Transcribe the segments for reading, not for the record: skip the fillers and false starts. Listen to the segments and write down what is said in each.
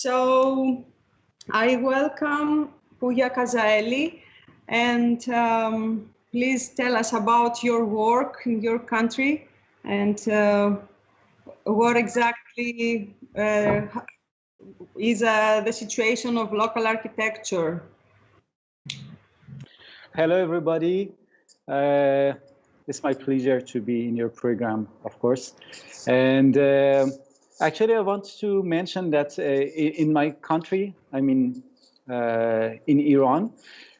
So I welcome Pouya Khazaeli, and please tell us about your work in your country and what exactly is the situation of local architecture. Hello, everybody. It's my pleasure to be in your program, of course. And actually, I want to mention that in my country, I mean, in Iran,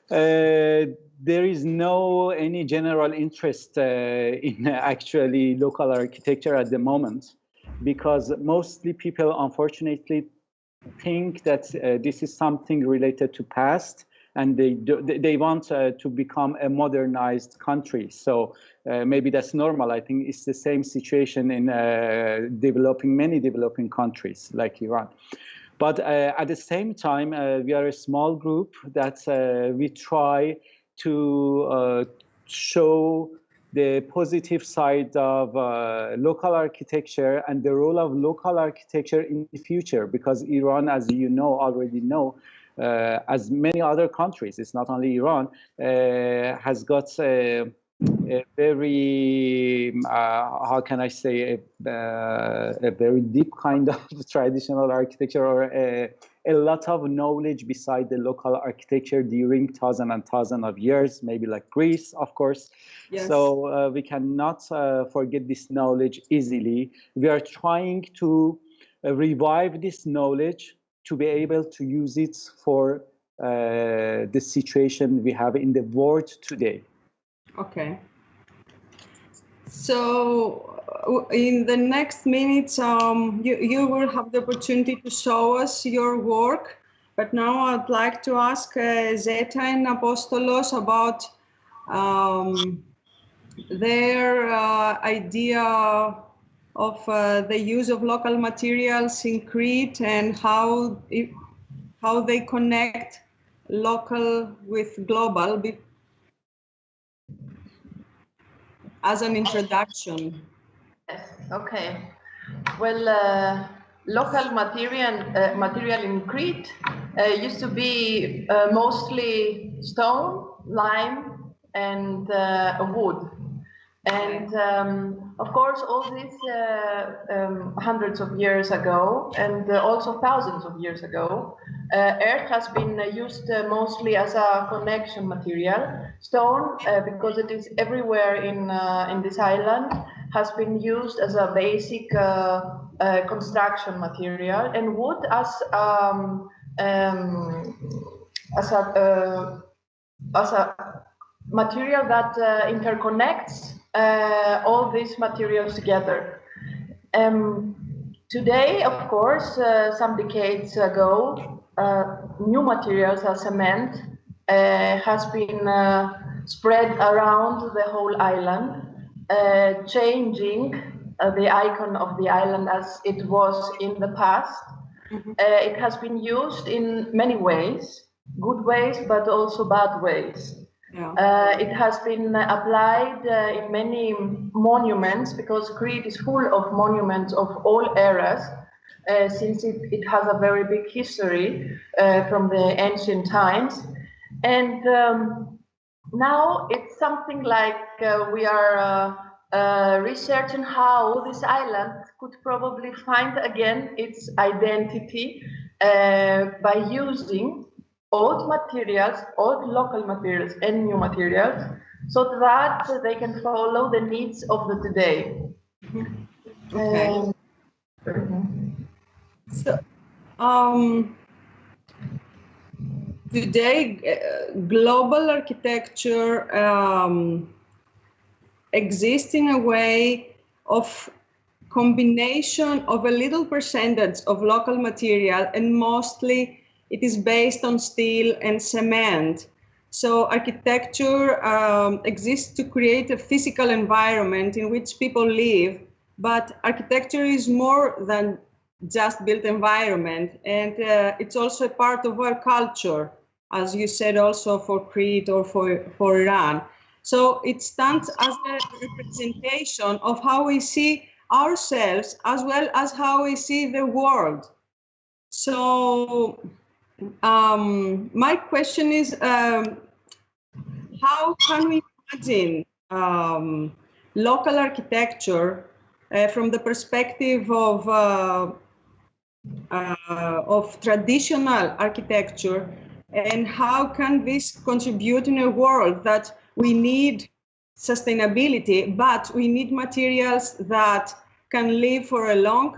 there is no any general interest in actually local architecture at the moment, because mostly people, unfortunately, think that this is something related to past, and they want to become a modernized country. So maybe that's normal. I think it's the same situation in many developing countries like Iran. But at the same time, we are a small group that we try to show the positive side of local architecture and the role of local architecture in the future, because Iran, as you know, already know, as many other countries, it's not only Iran, has got a very, how can I say, a very deep kind of traditional architecture, or a lot of knowledge beside the local architecture during thousands of years, maybe like Greece, of course. Yes. So we cannot forget this knowledge easily. We are trying to revive this knowledge to be able to use it for the situation we have in the world today. Okay. So in the next minutes, you will have the opportunity to show us your work. But now I'd like to ask Zeta and Apostolos about their idea of the use of local materials in Crete, and how they connect local with global, as an introduction. Yes, okay. Well, local material in Crete used to be mostly stone, lime, and wood. And of course, all this hundreds of years ago, and also thousands of years ago, earth has been used mostly as a connection material. Stone, because it is everywhere in this island, has been used as a basic construction material, and wood as a material that interconnects all these materials together. Today, of course, some decades ago, new materials as cement has been spread around the whole island, changing the icon of the island as it was in the past. Mm-hmm. It has been used in many ways, good ways, but also bad ways. Yeah. It has been applied in many monuments, because Crete is full of monuments of all eras, since it has a very big history from the ancient times. And now it's something like we are researching how this island could probably find again its identity by using old materials, old local materials and new materials, so that they can follow the needs of the today. Okay. So, today, global architecture exists in a way of combination of a little percentage of local material, and mostly it is based on steel and cement. So architecture exists to create a physical environment in which people live, but architecture is more than just built environment, and it's also a part of our culture, as you said, also for Crete or for Iran. So it stands as a representation of how we see ourselves as well as how we see the world. So my question is, how can we imagine local architecture from the perspective of traditional architecture, and how can this contribute in a world that we need sustainability, but we need materials that can live for a long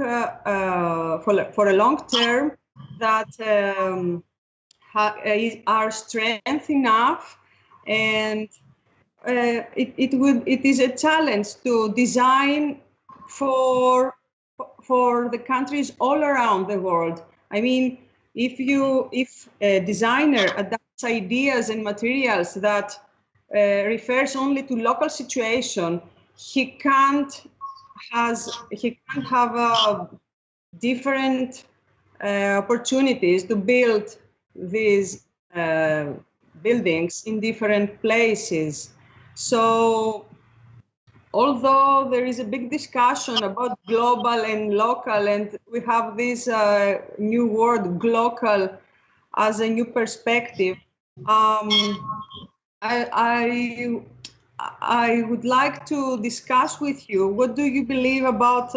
term, that are strength enough, and it is a challenge to design for the countries all around the world. I mean, if a designer adapts ideas and materials that refers only to local situation, he can't have different opportunities to build these buildings in different places. So although there is a big discussion about global and local, and we have this new word glocal as a new perspective, I would like to discuss with you, what do you believe about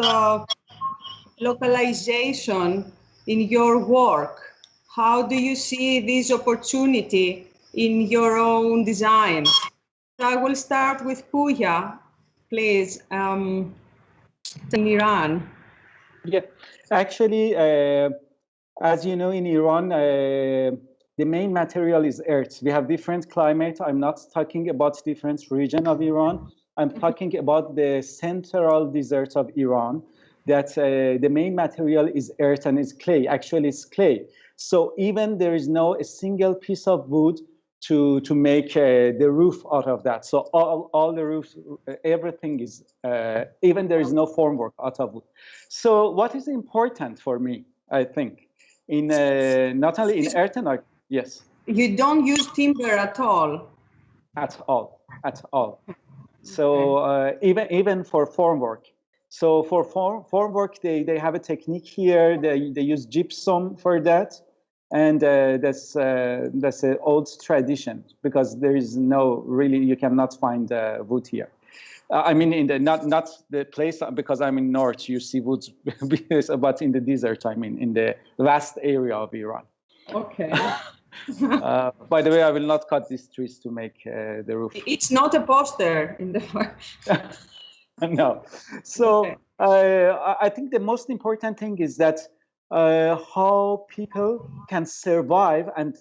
localization in your work? How do you see this opportunity in your own design? So I will start with Pouya, please, in Iran. Yeah, actually, as you know, in Iran, the main material is earth. We have different climate. I'm not talking about different region of Iran. I'm talking about the central desert of Iran, that the main material is earth and is clay. Actually, it's clay. So even there is no a single piece of wood to make the roof out of that. So all the roofs, everything is, even there is no formwork out of wood. So what is important for me, I think, in not only in earth and yes. You don't use timber at all. At all. So even for formwork. So for formwork, they have a technique here. They use gypsum for that. And that's an old tradition, because there is no really, you cannot find wood here. I mean, in the not the place, because I'm in north, you see woods, but in the desert, I mean, in the vast area of Iran. Okay. By the way, I will not cut these trees to make the roof. It's not a poster in the. No. So okay. I think the most important thing is that how people can survive and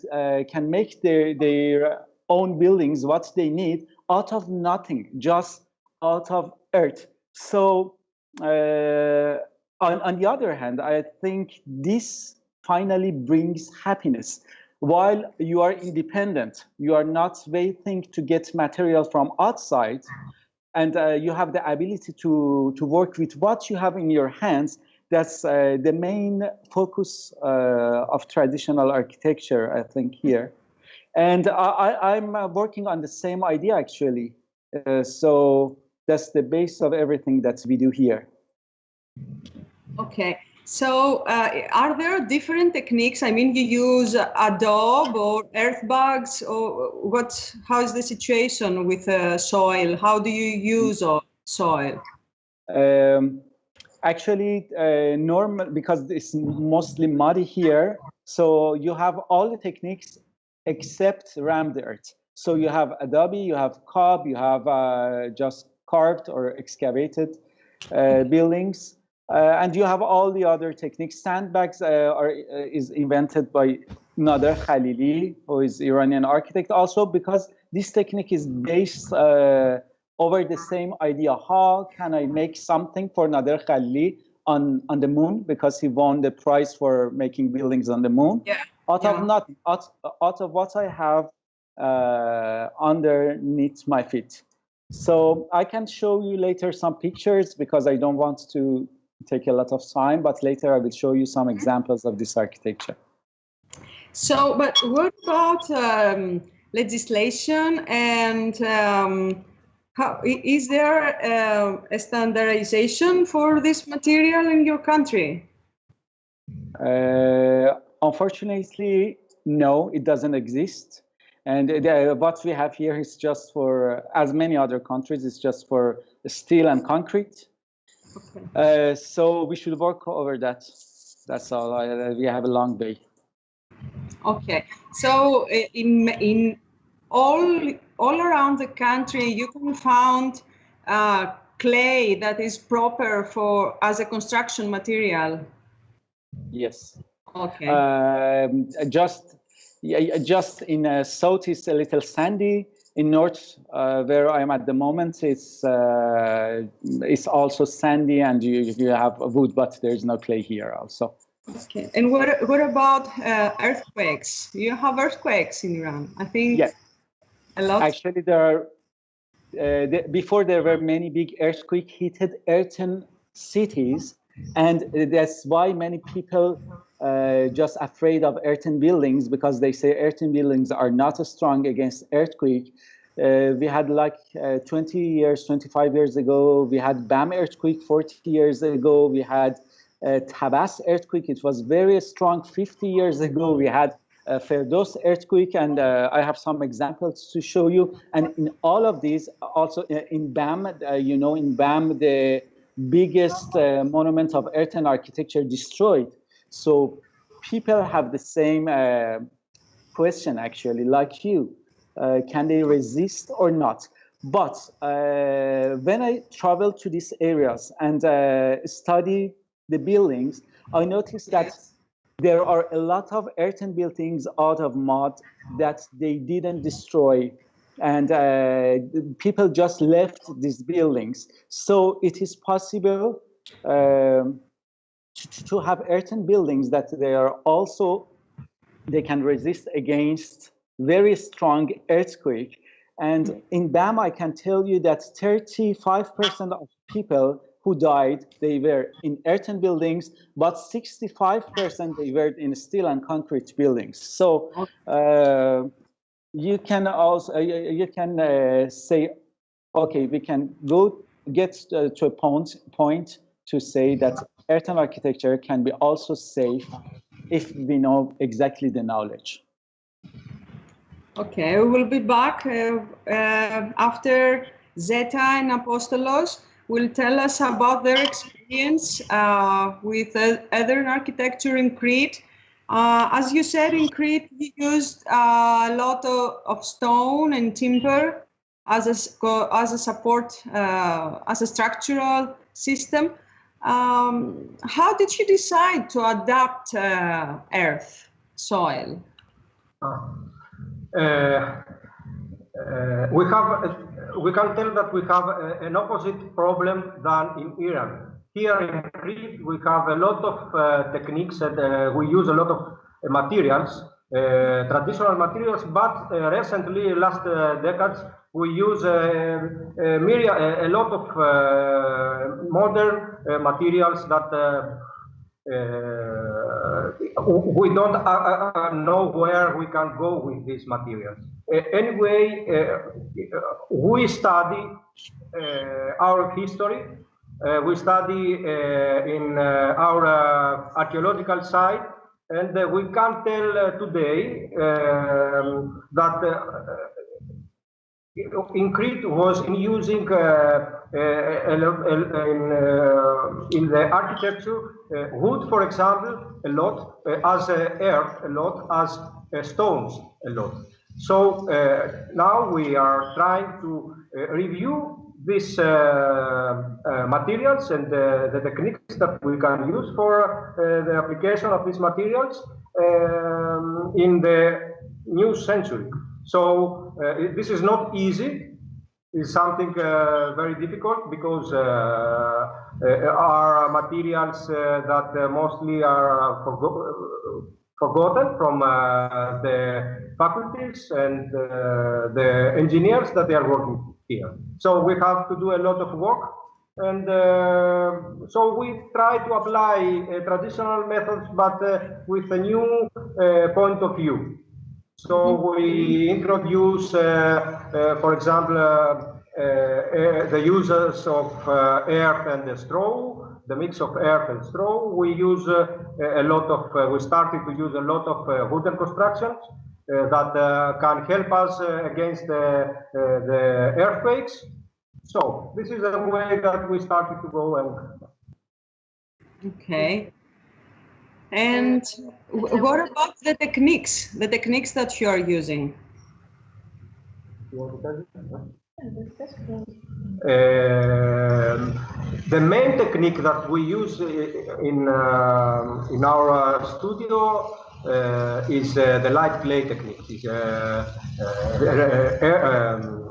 can make their own buildings, what they need, out of nothing, just out of earth. So on the other hand, I think this finally brings happiness. While you are independent, you are not waiting to get material from outside, and you have the ability to work with what you have in your hands. That's the main focus of traditional architecture, I think, here. And I'm working on the same idea, actually. So that's the base of everything that we do here. Okay. So are there different techniques? I mean, you use adobe or earth bags, or how is the situation with soil? How do you use all? soil? Actually, normal, because it's mostly muddy here, so you have all the techniques except rammed earth. So you have adobe, you have cob, you have just carved or excavated buildings, and you have all the other techniques. Sandbags is invented by Nader Khalili, who is Iranian architect, also because this technique is based over the same idea. How can I make something for Nader Khalili on the moon, because he won the prize for making buildings on the moon? Yeah. Out of what I have underneath my feet. So I can show you later some pictures, because I don't want to take a lot of time, but later I will show you some examples of this architecture. So, but what about legislation, and how, is there a standardization for this material in your country? Unfortunately, no, it doesn't exist. And what we have here is just for, as many other countries, it's just for steel and concrete. Okay. So we should work over that. That's all. We have a long way. Okay. So in all around the country, you can find clay that is proper for as a construction material. Yes. Okay. Just in south is a little sandy. In north, where I am at the moment, it's also sandy, and you have wood, but there is no clay here also. Okay. And what about earthquakes? You have earthquakes in Iran, I think. Yes. A lot. Actually, there are. Before there were many big earthquake-hit earthen cities, and that's why many people just afraid of earthen buildings, because they say earthen buildings are not strong against earthquake. We had like 20 years, 25 years ago, we had BAM earthquake 40 years ago, we had Tabas earthquake, it was very strong 50 years ago, we had Ferdos earthquake, and I have some examples to show you. And in all of these, also in BAM, in BAM, the biggest monument of earthen architecture destroyed. So people have the same question, actually, like you. Can they resist or not? But when I travel to these areas and study the buildings, I noticed that there are a lot of earthen buildings out of mud that they didn't destroy, and people just left these buildings. So it is possible to have earthen buildings that they can resist against very strong earthquake. And in BAM, I can tell you that 35% of people who died, they were in earthen buildings, but 65% they were in steel and concrete buildings. So you can also say, okay, we can get to a point to say that earthen architecture can be also safe if we know exactly the knowledge. Okay, we will be back after Zeta and Apostolos will tell us about their experience with other architecture in Crete. As you said, in Crete, you used a lot of stone and timber as a support, as a structural system. How did you decide to adapt earth, soil? We can tell that we have an opposite problem than in Iran. Here in Crete, we have a lot of techniques, and we use a lot of materials, traditional materials, but recently, last decades, we use a lot of modern materials that we don't know where we can go with these materials. Anyway, we study our history. We study in our archaeological site, and we can tell today that in Crete was in using in the architecture wood, for example, a lot, as earth a lot, as stones a lot. So now we are trying to review these materials and the techniques that we can use for the application of these materials in the new century. So this is not easy. It's something very difficult because are materials that mostly are forgotten from the faculties and the engineers that they are working here. So we have to do a lot of work, and so we try to apply traditional methods, but with a new point of view. So we introduce, for example, the uses of earth and straw, the mix of earth and straw. We use a lot of, we started to use a lot of wooden constructions that can help us against the earthquakes. So this is a way that we started to go. And okay. And what about the techniques that you are using? The main technique that we use in our studio is the light clay technique. It's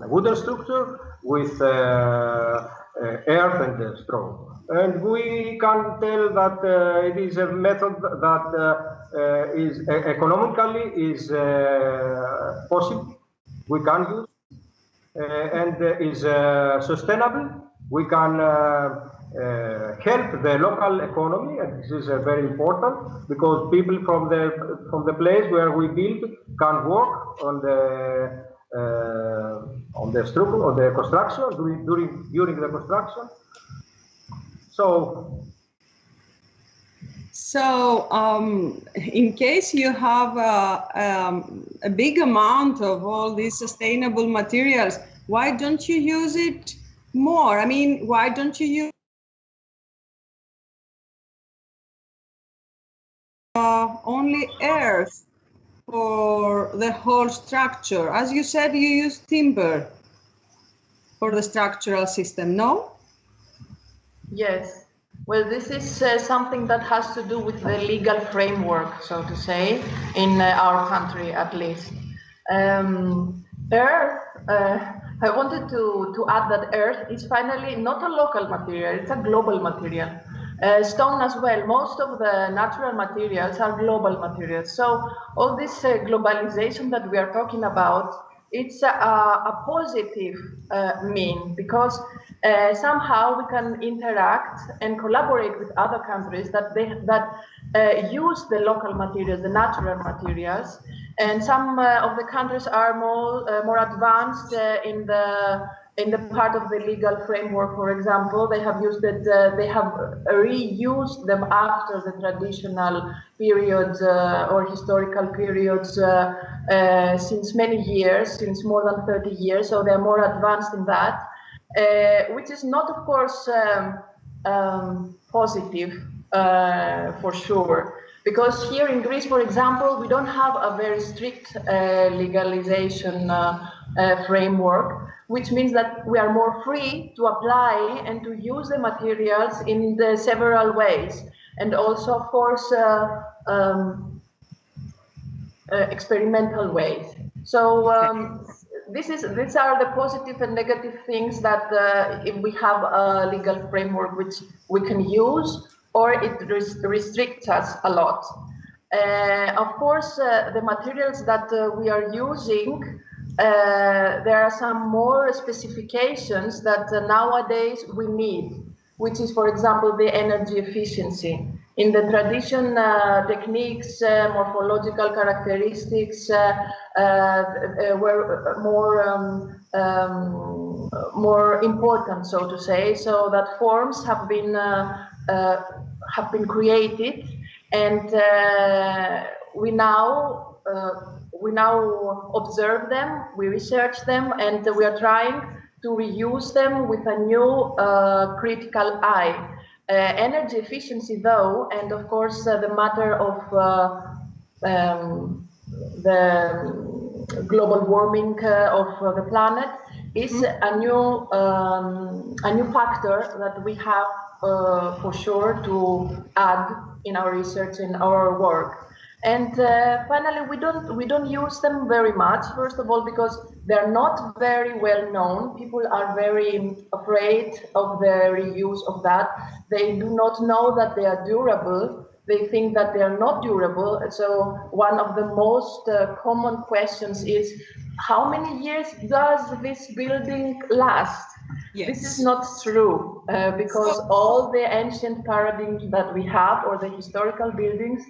wooden structure with earth and straw. And we can tell that it is a method that is economically is possible. We can use and is sustainable. We can help the local economy, and this is very important because people from the place where we build can work on the structure, on the construction during the construction. So in case you have a big amount of all these sustainable materials, why don't you use it more? I mean, why don't you use only earth for the whole structure? As you said, you use timber for the structural system, no? Yes. Well, this is something that has to do with the legal framework, so to say, in our country at least. Earth, I wanted to add that earth is finally not a local material, it's a global material. Stone as well, most of the natural materials are global materials. So all this globalization that we are talking about, it's a positive mean, because somehow we can interact and collaborate with other countries that use the local materials, the natural materials, and some of the countries are more advanced in the part of the legal framework. For example, they have used it, they have reused them after the traditional periods or historical periods since many years, since more than 30 years. So they're more advanced in that, which is not, of course, positive for sure. Because here in Greece, for example, we don't have a very strict legalization framework, which means that we are more free to apply and to use the materials in the several ways. And also, of course, experimental ways. So these are the positive and negative things that if we have a legal framework which we can use, or it restricts us a lot. Of course, the materials that we are using, there are some more specifications that nowadays we need, which is, for example, the energy efficiency. In the tradition, techniques, morphological characteristics were more important, so to say, so that forms have been created, and we now we now observe them, we research them, and we are trying to reuse them with a new critical eye. Energy efficiency, though, and of course the matter of the global warming of the planet is a new factor that we have for sure to add in our research, in our work. And finally, we don't use them very much. First of all, because they're not very well known. People are very afraid of the reuse of that. They do not know that they are durable. They think that they are not durable. So one of the most common questions is, how many years does this building last? Yes. This is not true, because all the ancient paradigms that we have, or the historical buildings,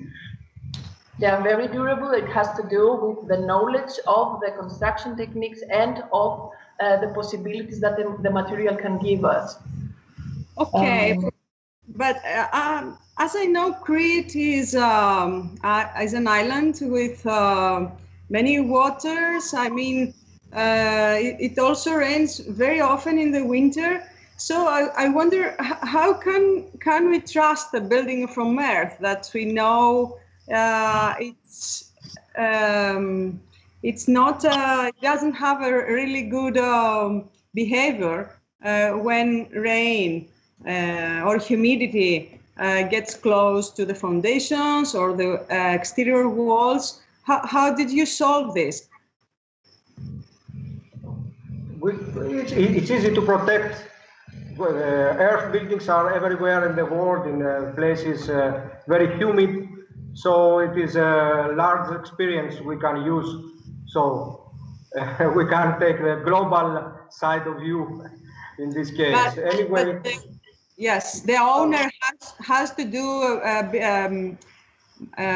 they are very durable. It has to do with the knowledge of the construction techniques and of the possibilities that the material can give us. Okay, but as I know, Crete is an island with many waters. I mean, it also rains very often in the winter. So I wonder, how can we trust a building from Earth that we know it's not it doesn't have a really good behavior when rain or humidity gets close to the foundations or the exterior walls? How did you solve this? It's easy to protect. Earth buildings are everywhere in the world, in places very humid. So it is a large experience we can use. So we can take the global side of view in this case. Anyway, yes, the owner has to do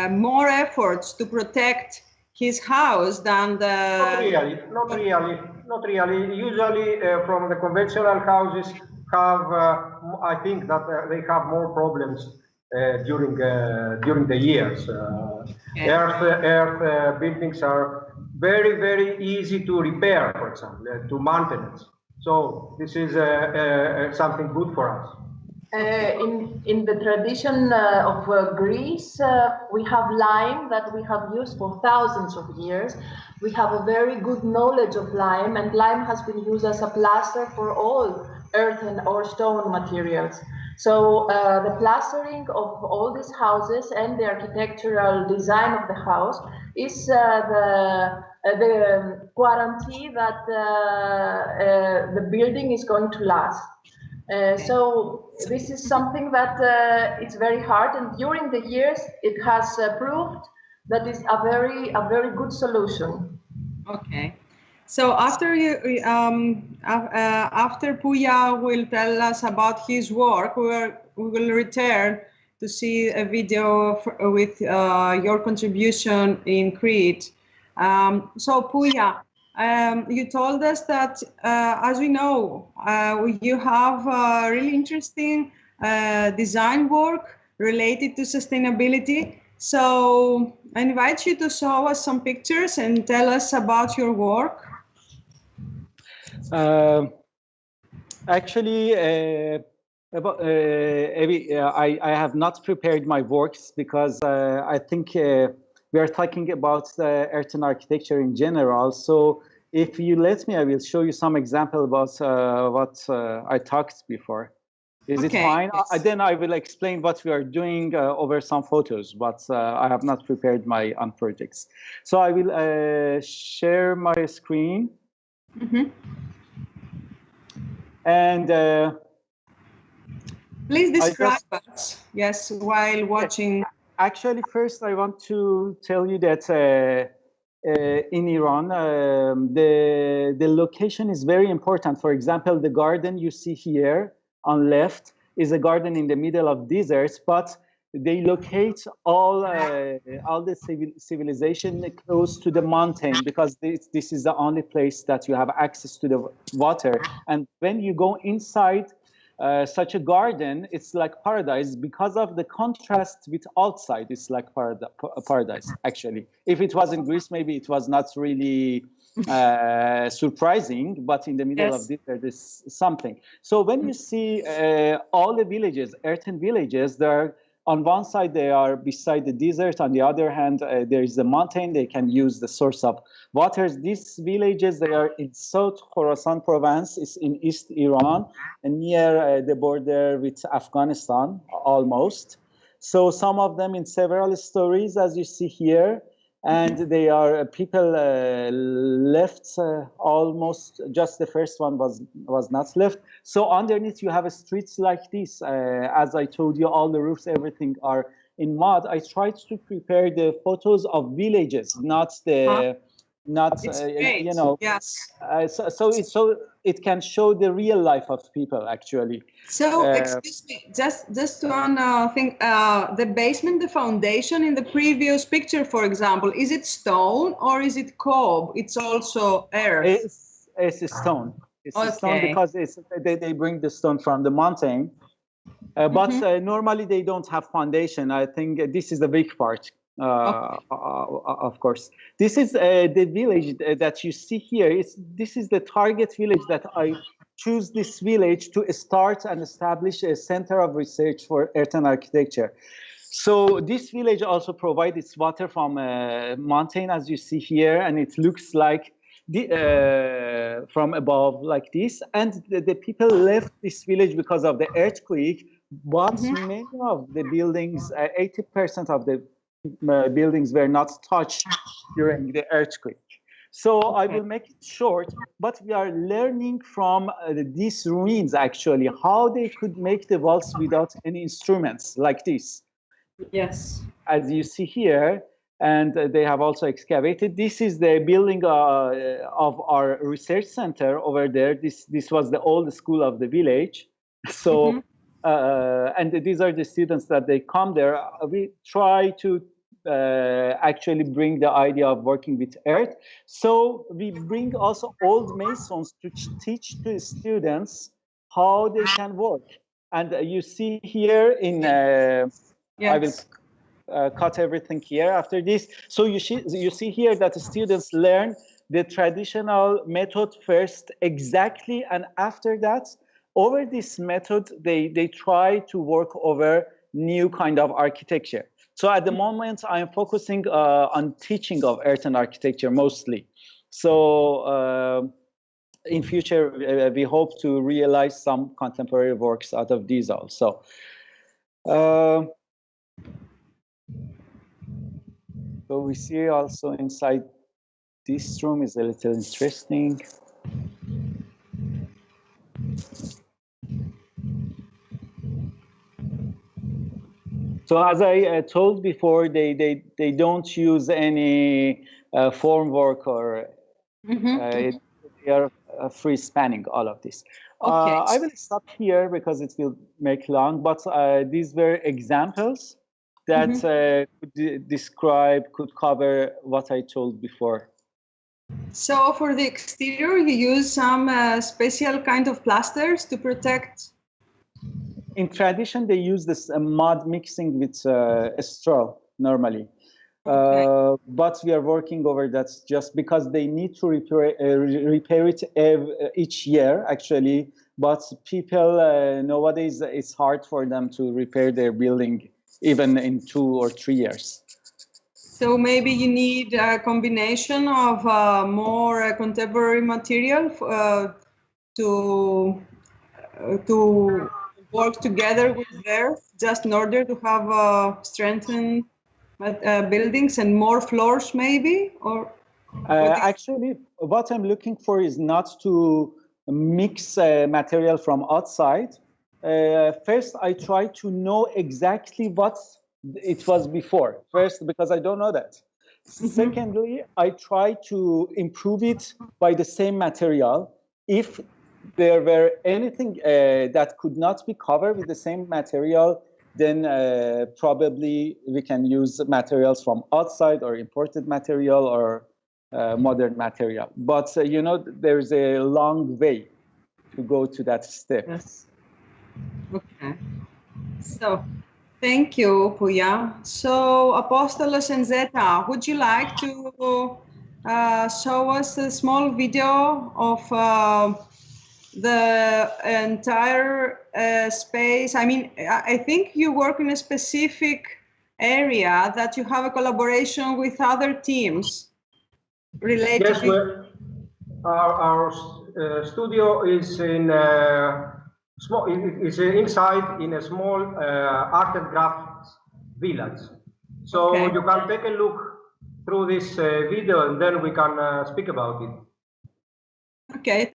more efforts to protect his house than the. Not really. Usually, from the conventional houses, I think that they have more problems during the years. Earth buildings are very easy to repair, for example, to maintenance. So this is something good for us. In the tradition of Greece, we have lime that we have used for thousands of years. We have a very good knowledge of lime, and lime has been used as a plaster for all earth or stone materials. So the plastering of all these houses and the architectural design of the house is the guarantee that the building is going to last. So this is something that it's very hard, and during the years it has proved that it's a very good solution. Okay. So after after Pouya will tell us about his work, we will return to see a video with your contribution in Crete. So Pouya, you told us that, as we know, you have really interesting design work related to sustainability. So I invite you to show us some pictures and tell us about your work. Actually, I have not prepared my works because I think we are talking about earth and architecture in general. So if you let me, I will show you some example about what I talked before. Is it fine? Yes. Then I will explain what we are doing over some photos, but I have not prepared my own projects. So I will share my screen. Mm-hmm. And please describe us, yes, while watching. Actually, first I want to tell you that in Iran, the location is very important. For example, the garden you see here on left is a garden in the middle of deserts, but they locate all the civilization close to the mountain because this is the only place that you have access to the water. And when you go inside, such a garden, it's like paradise because of the contrast with outside. It's like paradise, actually. If it was in Greece, maybe it was not really surprising, but in the middle of this, there's something. So when you see all the villages, earthen villages, they're on one side, they are beside the desert. On the other hand, there is a mountain. They can use the source of waters. These villages, they are in South Khorasan province. It's in East Iran and near the border with Afghanistan, almost. So some of them in several stories, as you see here. And they are people left almost, just the first one was not left. So underneath you have a streets like this. As I told you, all the roofs, everything are in mud. I tried to prepare the photos of villages, not the, you know. Yes. So it can show the real life of people, actually. So, excuse me, just one thing. The basement, the foundation in the previous picture, for example, is it stone or is it cob? It's also earth. It's a stone. It's a stone because they bring the stone from the mountain. But normally they don't have foundation. I think this is the big part, of course. This is the village that you see here. This is the target village that I choose this village to start and establish a center of research for earthen architecture. So this village also provides its water from a mountain, as you see here, and it looks like from above like this. And the people left this village because of the earthquake, but many of the buildings, 80% of the buildings were not touched during the earthquake. So I will make it short, but we are learning from these ruins, actually, how they could make the walls without any instruments like this. Yes. As you see here, and they have also excavated. This is the building of our research center over there. This was the old school of the village. So, and these are the students that they come there. We try to actually bring the idea of working with earth. So we bring also old masons to teach the students how they can work. And you see here in, I will cut everything here after this. So you see here that the students learn the traditional method first exactly, and after that, over this method, they try to work over new kind of architecture. So at the moment, I'm focusing on teaching of earthen architecture mostly. So in future, we hope to realize some contemporary works out of these also. So we see also inside this room is a little interesting. So as I told before, they don't use any formwork or they are free spanning all of this. I will stop here because it will make long, but these were examples that could describe, could cover what I told before. So for the exterior, you use some special kind of plasters to protect? In tradition, they use this mud mixing with straw normally. But we are working over that just because they need to repair it each year, actually. But people nowadays, it's hard for them to repair their building even in 2 or 3 years. So maybe you need a combination of more contemporary material to work together with theirs, just in order to have strengthened buildings and more floors, maybe? Or actually, what I'm looking for is not to mix material from outside. First, I try to know exactly what it was before. First, because I don't know that. Secondly, I try to improve it by the same material. If there were anything that could not be covered with the same material, then probably we can use materials from outside or imported material or modern material. But you know, there's a long way to go to that step. Yes. Okay. So, thank you, Pouya. So, Apostolos and Zeta, would you like to show us a small video of the entire space? I mean, I think you work in a specific area that you have a collaboration with other teams related Yes, to. our studio is in small. Is inside in a small art and crafts village. So Okay. you can take a look through this video, and then we can speak about it. Okay.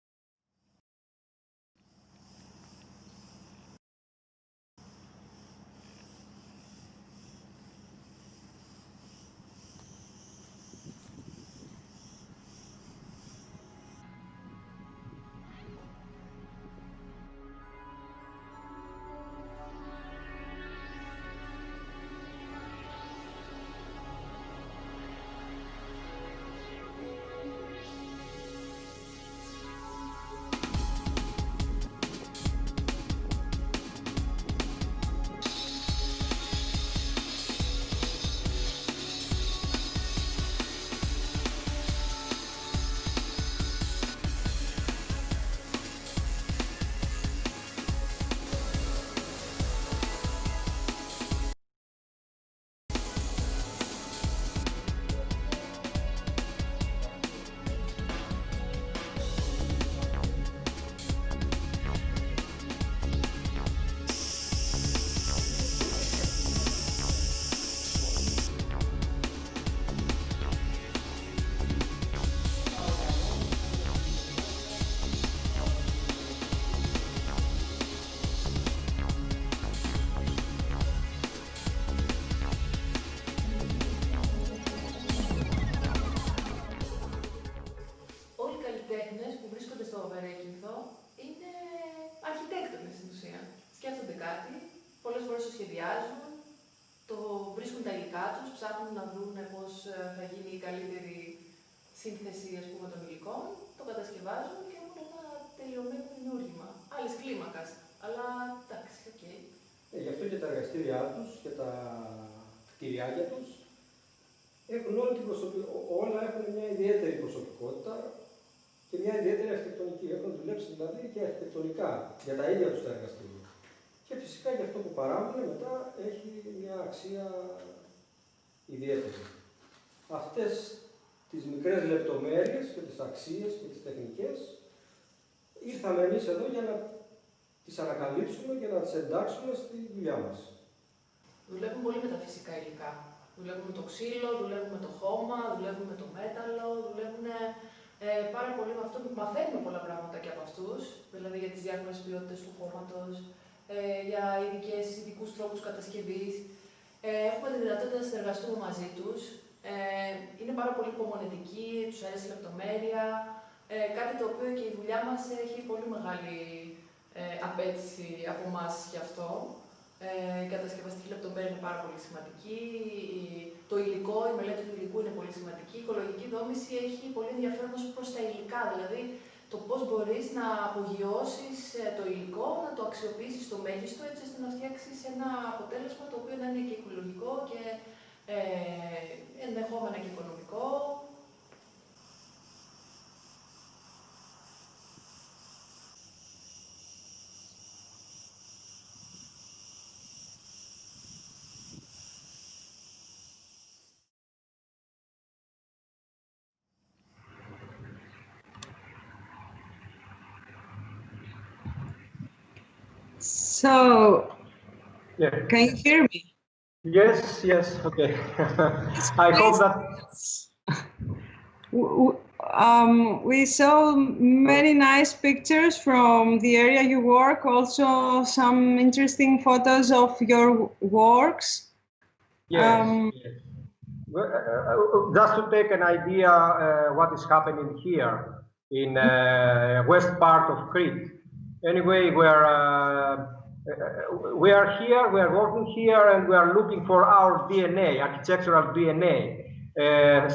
είναι αρχιτέκτονες στην ουσία. Σκέφτονται κάτι, πολλές φορές το σχεδιάζουν, το βρίσκουν τα υλικά τους, ψάχνουν να βρουν πώς θα γίνει η καλύτερη σύνθεση των υλικών, το κατασκευάζουν και έχουν ένα τελειωμένο δημιούργημα. Άλλης κλίμακας, αλλά εντάξει, οκ. Γι' αυτό και τα εργαστήριά τους και τα κτηριάκια τους έχουν όλα έχουν μια ιδιαίτερη προσωπικότητα και μια ιδιαίτερη αρχιτεκτονική. Έχουν δουλέψει δηλαδή και αρχιτεκτονικά για τα ίδια τους τα εργαστήρια. Και φυσικά και αυτό που παράγουν μετά έχει μια αξία ιδιαίτερη. Αυτές τις μικρές λεπτομέρειες και τις αξίες και τις τεχνικές ήρθαμε εμείς εδώ για να τις ανακαλύψουμε και να τις εντάξουμε στη δουλειά μας. Δουλεύουμε πολύ με τα φυσικά υλικά. Δουλεύουμε με το ξύλο, δουλεύουμε με το χώμα, δουλεύουμε με το μέταλλο, δουλεύουμε πάρα πολύ με αυτό. Μαθαίνουμε πολλά πράγματα και από αυτούς, δηλαδή για τις διάφορες ποιότητες του χώματος, για ειδικούς τρόπους κατασκευής. Έχουμε τη δυνατότητα να συνεργαστούμε μαζί τους. Είναι πάρα πολύ υπομονετικοί, τους αρέσει η λεπτομέρεια, κάτι το οποίο και η δουλειά μας έχει πολύ μεγάλη απέτηση από εμάς γι' αυτό. Η κατασκευαστική λεπτομέρεια είναι πάρα πολύ σημαντική, το υλικό, η μελέτη του υλικού είναι πολύ σημαντική, η οικολογική δόμηση έχει πολύ ενδιαφέρον ως προς τα υλικά, δηλαδή το πώς μπορείς να απογειώσεις το υλικό, να το αξιοποιήσεις στο μέγιστο, έτσι ώστε να φτιάξεις ένα αποτέλεσμα το οποίο να είναι και οικολογικό και ενδεχόμενα και οικονομικό. So, Yeah. can you hear me? Yes, yes, okay. I hope that... We saw many nice pictures from the area you work, also some interesting photos of your works. Yes, yes. Just to take an idea what is happening here in west part of Crete. Anyway, we are here, we are working here, and we are looking for our DNA, architectural DNA,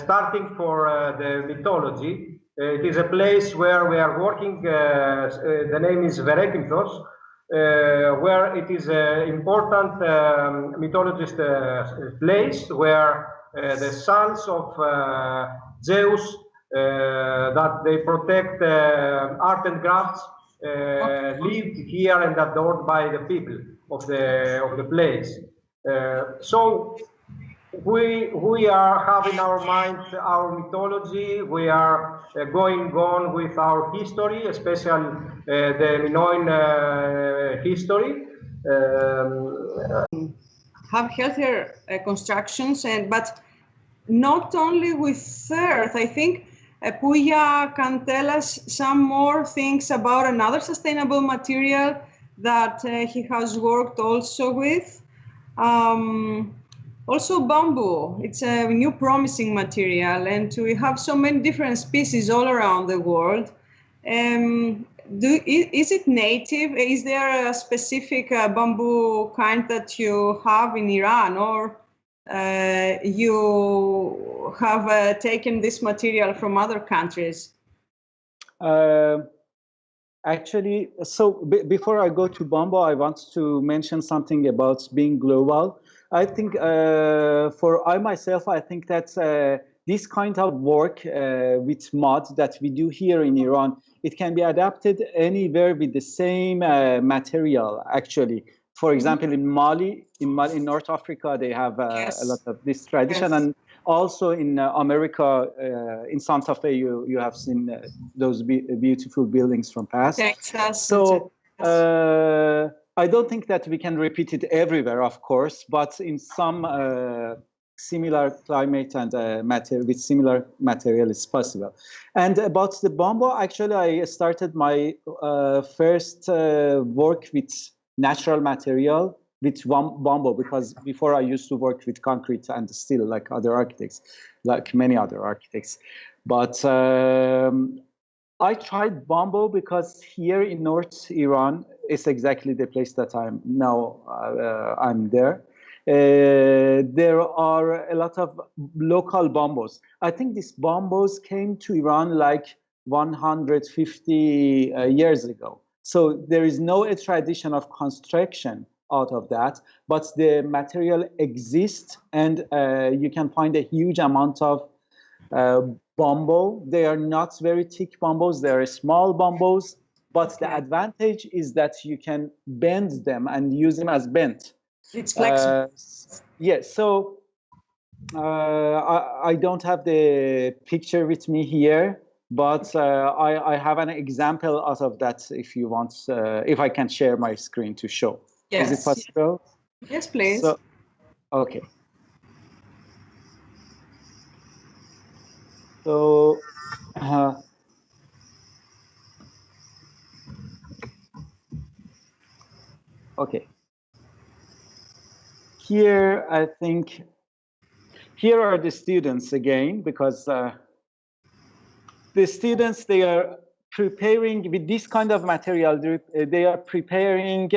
starting for the mythology. It is a place where we are working, the name is Veretimpos, where it is an important mythologist place where the sons of Zeus that they protect art and crafts lived here and adored by the people of the place. So we are having our mind, our mythology. We are going on with our history, especially the Minoan history. Have healthier constructions, but not only with earth. I think Pouya can tell us some more things about another sustainable material that he has worked also with. Also bamboo, it's a new promising material, and we have so many different species all around the world. Is it native? Is there a specific bamboo kind that you have in Iran, or you have taken this material from other countries? Actually, so before I go to bamboo, I want to mention something about being global. I think for I myself, I think that this kind of work with mud that we do here in Iran, it can be adapted anywhere with the same material, actually. For example, in Mali, in North Africa, they have a lot of this tradition. Yes. And also in America, in Santa Fe, you have seen those beautiful buildings from past. Texas. So I don't think that we can repeat it everywhere, of course, but in some similar climate and with similar material, it's possible. And about the bamboo, actually, I started my first work with natural material with bamboo, because before I used to work with concrete and steel like other architects, like many other architects. But I tried bamboo because here in North Iran, it's exactly the place that I'm now. I'm there. There are a lot of local bamboos. I think these bamboos came to Iran like 150 years ago. So there is no tradition of construction out of that, but the material exists, and you can find a huge amount of bamboo. They are not very thick bamboos, they are small bamboos, but the advantage is that you can bend them and use them as bent. It's flexible. Yes, so I don't have the picture with me here, but I have an example out of that if you want, if I can share my screen to show. Yes. Is it possible? Yes, please. So, okay. So, okay. Here, I think, here are the students again, because the students, they are preparing with this kind of material, they are preparing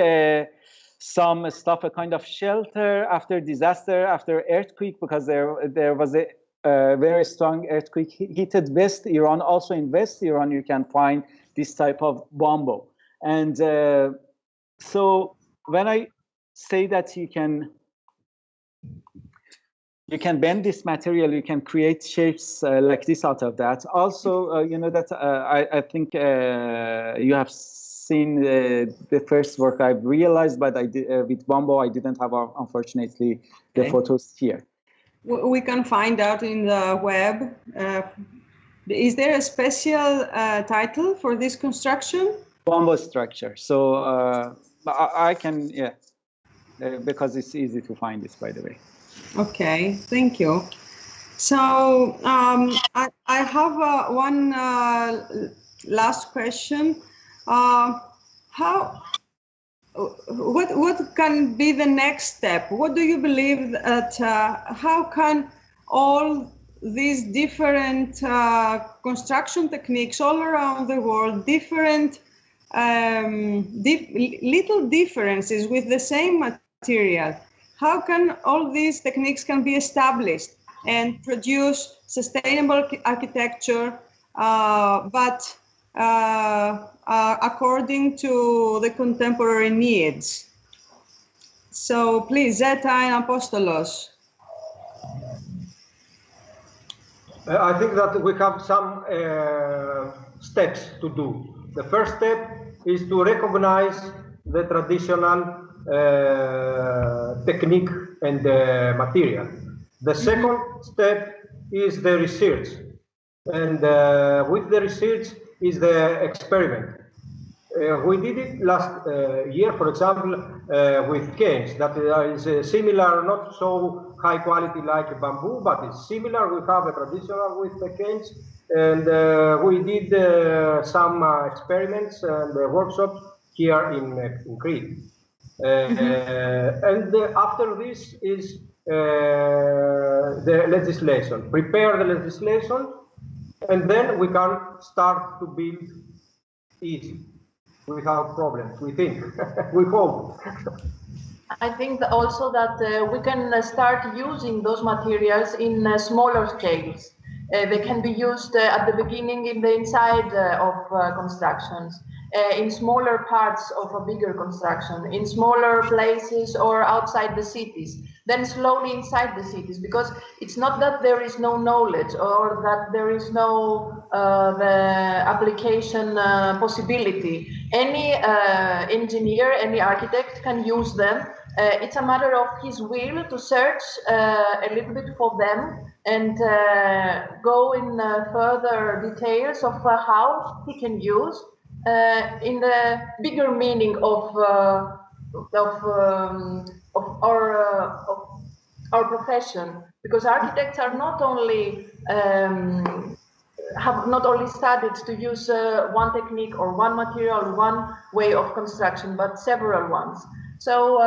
some stuff, a kind of shelter after disaster, after earthquake, because there was a very strong earthquake hit West Iran. Also in West Iran, you can find this type of bamboo. And so when I say that you can bend this material, you can create shapes like this out of that. Also, you know that I think you have seen the first work I've realized, but I did, with bamboo, I didn't have, unfortunately, the photos here. We can find out in the web. Is there a special title for this construction? Bamboo structure. So I can, yeah, because it's easy to find this, by the way. Okay, thank you. So I have one last question. What can be the next step? What do you believe that how can all these different construction techniques all around the world, different little differences with the same material, how can all these techniques can be established and produce sustainable architecture, but according to the contemporary needs. So please, Zeta and Apostolos. I think that we have some steps to do. The first step is to recognize the traditional technique and material. The second step is the research, and with the research is the experiment. We did it last year, for example, with canes that is similar, not so high quality like bamboo, but it's similar. We have a traditional with the canes, and we did some experiments and workshops here in Crete. And after this is the legislation. Prepare the legislation, and then we can start to build easy, without problems, we think. We hope. I think also that we can start using those materials in smaller scales. They can be used at the beginning in the inside of constructions, in smaller parts of a bigger construction, in smaller places or outside the cities, then slowly inside the cities, because it's not that there is no knowledge or that there is no the application possibility. Any engineer, any architect can use them. It's a matter of his will to search a little bit for them and go in further details of how he can use in the bigger meaning of our profession, because architects are not only have not only studied to use one technique or one material, one way of construction, but several ones. So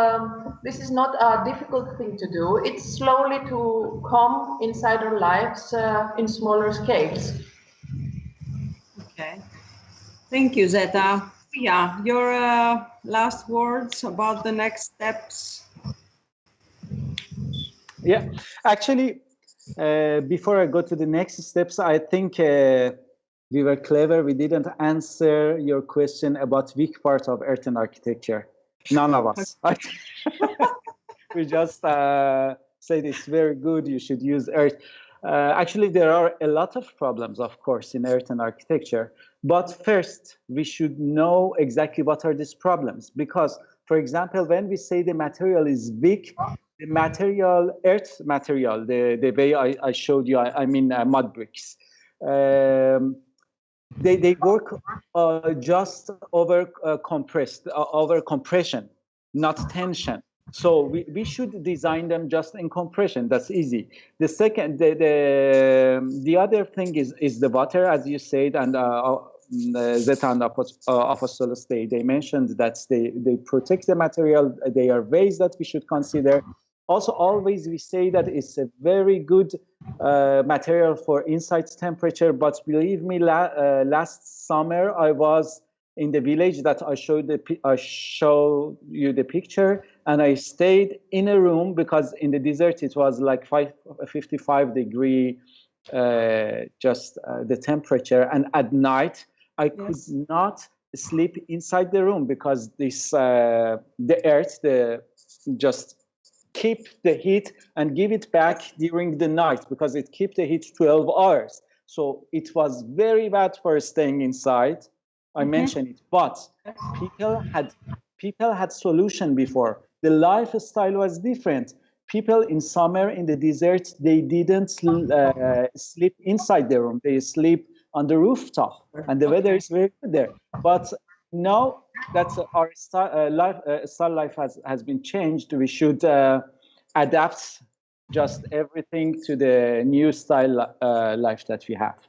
this is not a difficult thing to do. It's slowly to come inside our lives in smaller scales. Okay. Thank you, Zeta. Yeah, your last words about the next steps. Yeah, actually, before I go to the next steps, I think we were clever. We didn't answer your question about weak part of earthen architecture. None of us. We just said it's very good, you should use earth. Actually, there are a lot of problems, of course, in earthen architecture. But first, we should know exactly what are these problems. Because, for example, when we say the material is weak, the material, earth material, the way I showed you, I mean mud bricks, they work just over compressed, over compression, not tension. So we should design them just in compression. That's easy. The second, the other thing is the water, as you said, and Zeta and Apostolos, they mentioned that they protect the material. They are ways that we should consider. Also, always we say that it's a very good material for inside temperature. But believe me, last summer I was in the village that I showed you the picture, and I stayed in a room because in the desert it was like 55 degree just the temperature, and at night I could not sleep inside the room because this the earth just keep the heat and give it back during the night, because it keep the heat 12 hours. So it was very bad for staying inside. I mentioned it, but people had solution before. The lifestyle was different. People in summer in the desert, they didn't sleep inside their room. They sleep on the rooftop, and the weather is very good there. But now that our style life has been changed, we should adapt just everything to the new style life that we have.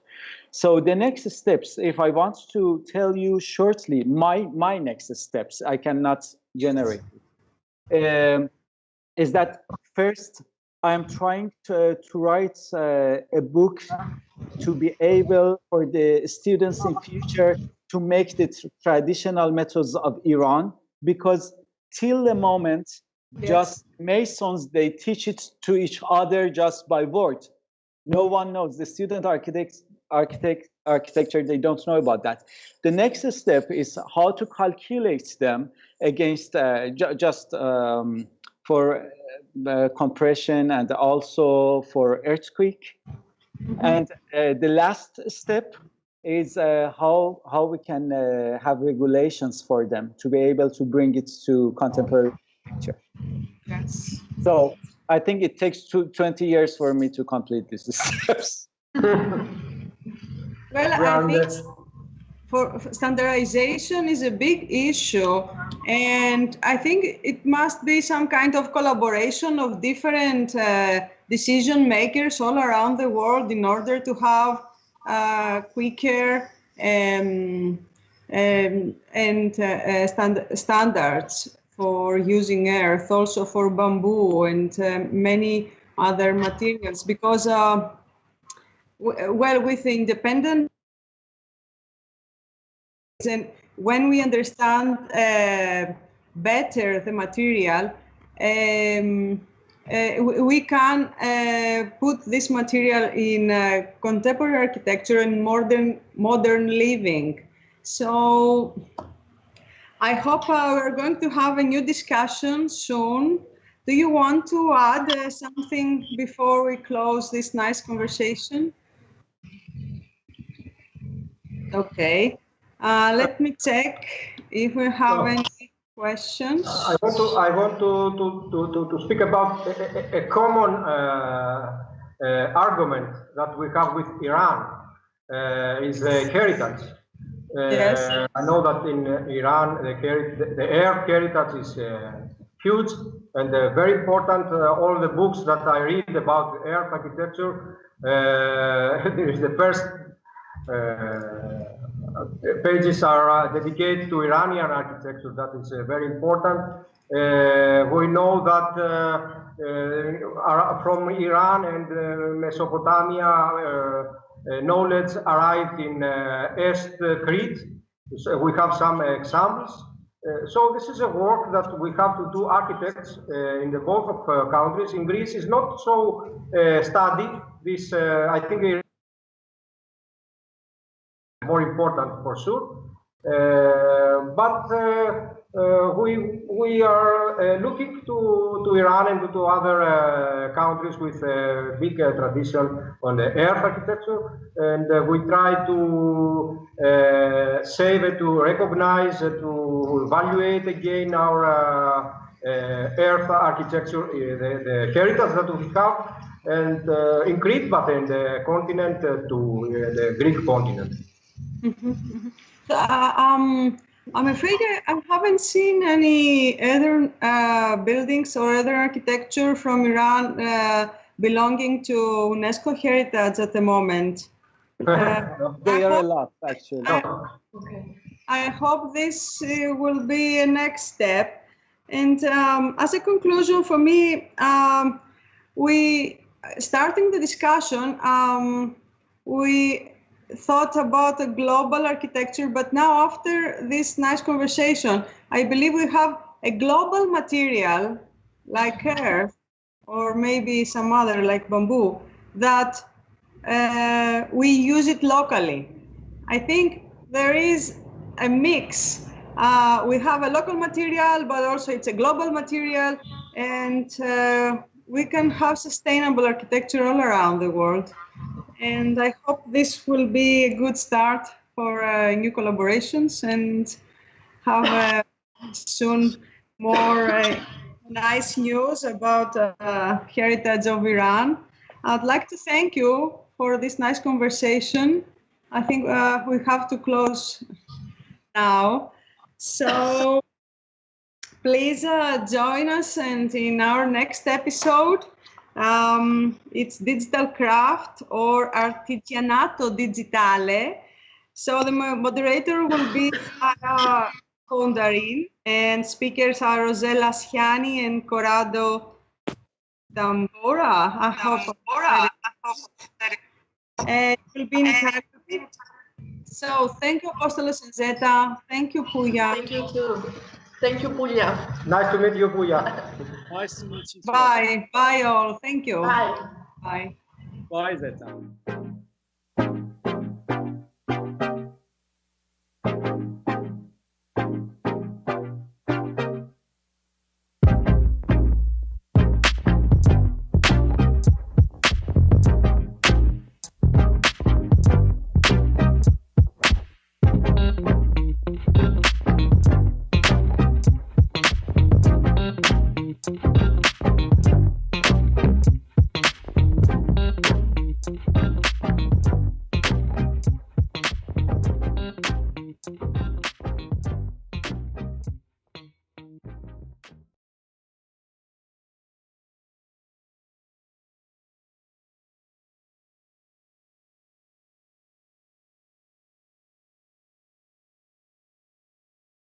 So the next steps, if I want to tell you shortly, my next steps, I cannot generate it, is that first, I'm trying to write a book to be able for the students in future to make the traditional methods of Iran, because till the moment, just masons, they teach it to each other just by word. No one knows. The student architects architecture, they don't know about that. The next step is how to calculate them against for compression and also for earthquake. And the last step is how we can have regulations for them to be able to bring it to contemporary architecture. Yes. So I think it takes 20 years for me to complete these steps. Well, I think for standardization is a big issue, and I think it must be some kind of collaboration of different decision makers all around the world in order to have quicker standards for using earth, also for bamboo and many other materials, because well, with the independent, and when we understand better the material, we can put this material in contemporary architecture and modern living. So I hope we're going to have a new discussion soon. Do you want to add something before we close this nice conversation? Okay. Let me check if we have any questions. I want to speak about a common argument that we have with Iran is heritage. Yes. I know that in Iran the air heritage is huge and very important. All the books that I read about air architecture, there is the first pages are dedicated to Iranian architecture. That is very important. We know that from Iran and Mesopotamia, knowledge arrived in East Crete. So we have some examples. So this is a work that we have to do, architects in the both of countries. In Greece is not so studied. This I think more important for sure, but we are looking to Iran and to other countries with a big tradition on the earth architecture, and we try to save it, to recognize, to evaluate again our earth architecture, the heritage that we have, and in Crete, but in the continent, to the Greek continent. So, I'm afraid I haven't seen any other buildings or other architecture from Iran belonging to UNESCO heritage at the moment. There are a lot, actually. I hope this will be a next step. And as a conclusion for me, starting the discussion, we thought about a global architecture, but now after this nice conversation, I believe we have a global material like earth, or maybe some other like bamboo, that we use it locally. I think there is a mix. We have a local material, but also it's a global material, and we can have sustainable architecture all around the world. And I hope this will be a good start for new collaborations, and have soon more nice news about heritage of Iran. I'd like to thank you for this nice conversation. I think we have to close now. So please join us, and in our next episode, it's digital craft or artigianato digitale. So the moderator will be Sarah Kondarin, and speakers are Rosella Schiani and Corrado Dambora. I hope. And it will be in Italian. So thank you, Apostolos and Zeta. Thank you, Pouya. Thank you too. Thank you, Pouya. Nice to meet you, Pouya. Nice to meet you. Bye. Bye, all. Thank you. Bye. Bye. Bye, Zeta.